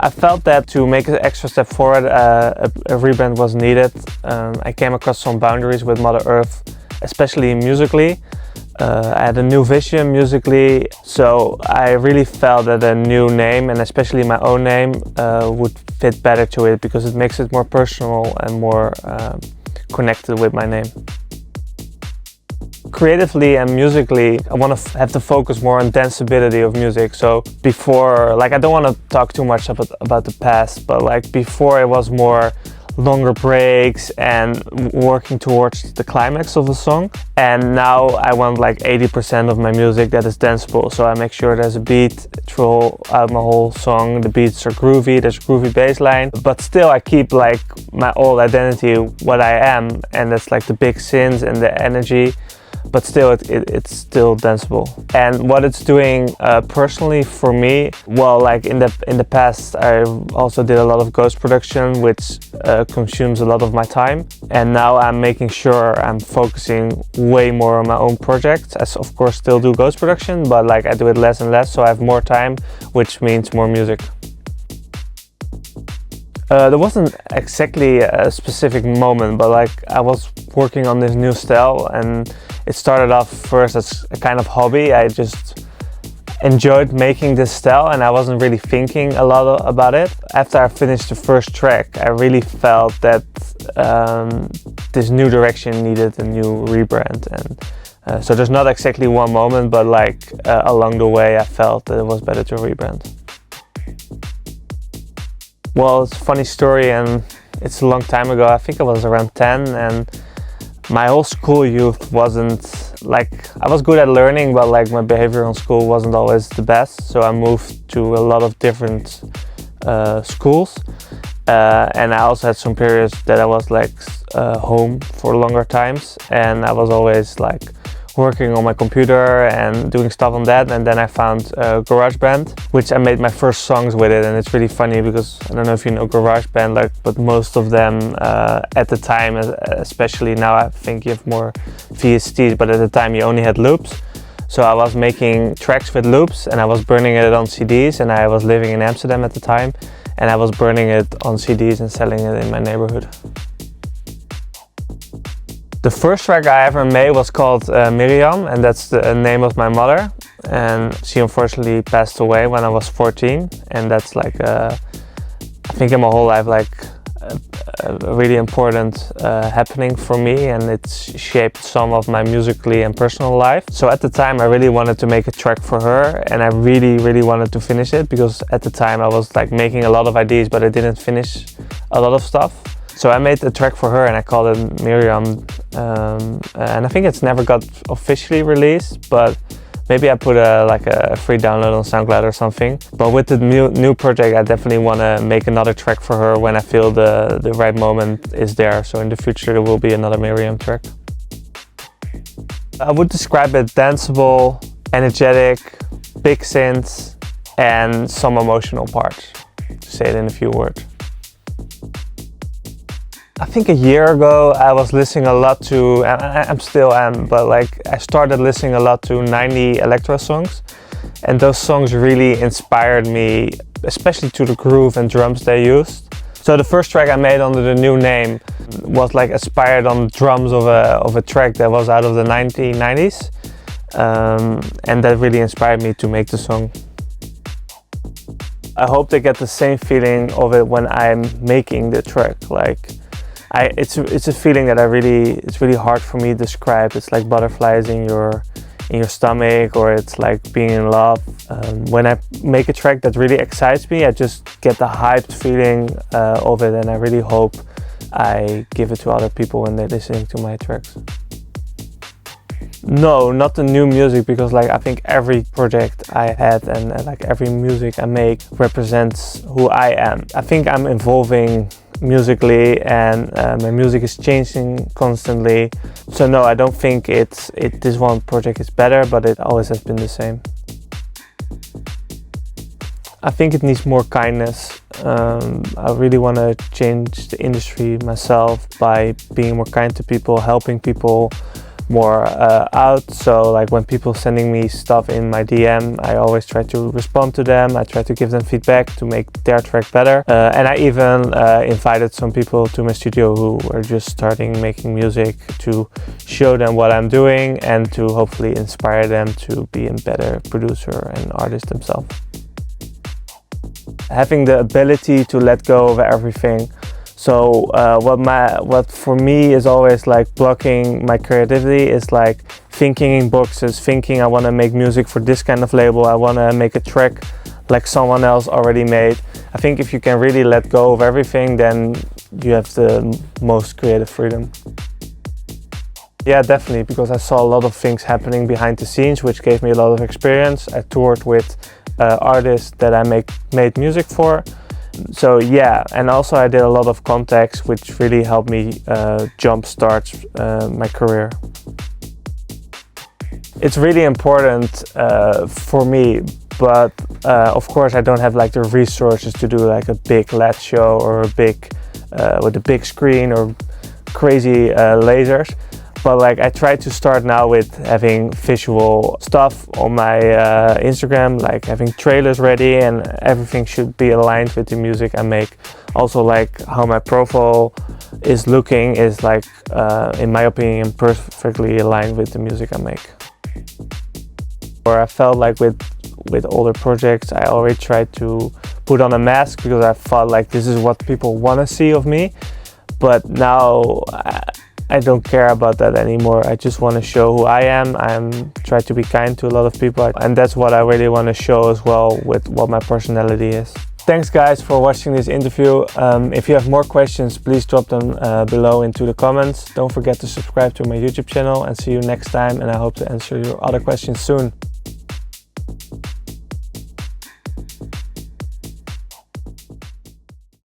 I felt that to make an extra step forward, a rebrand was needed. I came across some boundaries with Mother Earth, especially musically. I had a new vision musically, so I really felt that a new name, and especially my own name, would fit better to it because it makes it more personal and more connected with my name. Creatively and musically, I want to have to focus more on danceability of music. So before, like, I don't want to talk too much about the past, but like before it was more longer breaks and working towards the climax of a song. And now I want like 80% of my music that is danceable. So I make sure there's a beat throughout my whole song. The beats are groovy, there's a groovy bass line, but still I keep like my old identity, what I am, and that's like the big synths and the energy. But still it's still danceable. And what it's doing personally for me, well, like in the past I also did a lot of ghost production, which consumes a lot of my time, and now I'm making sure I'm focusing way more on my own projects. I of course still do ghost production, but like I do it less and less, so I have more time, which means more music. There wasn't exactly a specific moment, but like I was working on this new style, and it started off first as a kind of hobby. I just enjoyed making this style and I wasn't really thinking a lot about it. After I finished the first track, I really felt that this new direction needed a new rebrand. And so there's not exactly one moment, but like along the way I felt that it was better to rebrand. Well, it's a funny story, and it's a long time ago. I think I was around 10, and my whole school youth wasn't like, I was good at learning, but like my behavior in school wasn't always the best. So I moved to a lot of different schools, and I also had some periods that I was like home for longer times, and I was always like working on my computer and doing stuff on that. And then I found GarageBand, which I made my first songs with it. And it's really funny because I don't know if you know GarageBand, like, but most of them at the time, especially now I think you have more VSTs, but at the time you only had loops. So I was making tracks with loops and I was burning it on CDs, and I was living in Amsterdam at the time, and I was burning it on CDs and selling it in my neighborhood. The first track I ever made was called Miriam, and that's the name of my mother. And she unfortunately passed away when I was 14, and that's like, I think in my whole life, like a really important happening for me, and it's shaped some of my musically and personal life. So at the time I really wanted to make a track for her, and I really wanted to finish it, because at the time I was like making a lot of ideas, but I didn't finish a lot of stuff. So I made a track for her and I called it Miriam, and I think it's never got officially released, but maybe I put a free download on SoundCloud or something. But with the new project, I definitely want to make another track for her when I feel the right moment is there. So in the future there will be another Miriam track. I would describe it danceable, energetic, big synths, and some emotional parts, to say it in a few words. I think a year ago I was listening a lot to, and I still am, but like I started listening a lot to 90s electro songs, and those songs really inspired me, especially to the groove and drums they used. So the first track I made under the new name was like inspired on drums of a track that was out of the 1990s, and that really inspired me to make the song. I hope they get the same feeling of it when I'm making the track. Like, it's a feeling that it's really hard for me to describe. It's like butterflies in your stomach, or it's like being in love. When I make a track that really excites me, I just get the hyped feeling of it, and I really hope I give it to other people when they're listening to my tracks. No, not the new music, because like I think every project I had and like every music I make represents who I am. I think I'm evolving musically, and my music is changing constantly. So no, I don't think this one project is better, but it always has been the same. I think it needs more kindness. I really want to change the industry myself by being more kind to people, helping people more out. So like when people sending me stuff in my DM, I always try to respond to them. I try to give them feedback to make their track better. And I even invited some people to my studio who are just starting making music to show them what I'm doing and to hopefully inspire them to be a better producer and artist themselves. Having the ability to let go of everything. So what for me is always like blocking my creativity is like thinking in boxes, thinking I want to make music for this kind of label, I want to make a track like someone else already made. I think if you can really let go of everything, then you have the most creative freedom. Yeah, definitely, because I saw a lot of things happening behind the scenes, which gave me a lot of experience. I toured with artists that I made music for. So yeah, and also I did a lot of contacts, which really helped me jumpstart my career. It's really important for me, but of course I don't have like the resources to do like a big LED show or a big with a big screen or crazy lasers. But like I try to start now with having visual stuff on my Instagram, like having trailers ready, and everything should be aligned with the music I make. Also like how my profile is looking is like, in my opinion, perfectly aligned with the music I make. Or I felt like with older projects, I already tried to put on a mask because I thought like this is what people want to see of me. But now I don't care about that anymore. I just want to show who I am. I'm try to be kind to a lot of people, and that's what I really want to show as well with what my personality is. Thanks guys for watching this interview. If you have more questions, please drop them below into the comments. Don't forget to subscribe to my YouTube channel, and see you next time, and I hope to answer your other questions soon.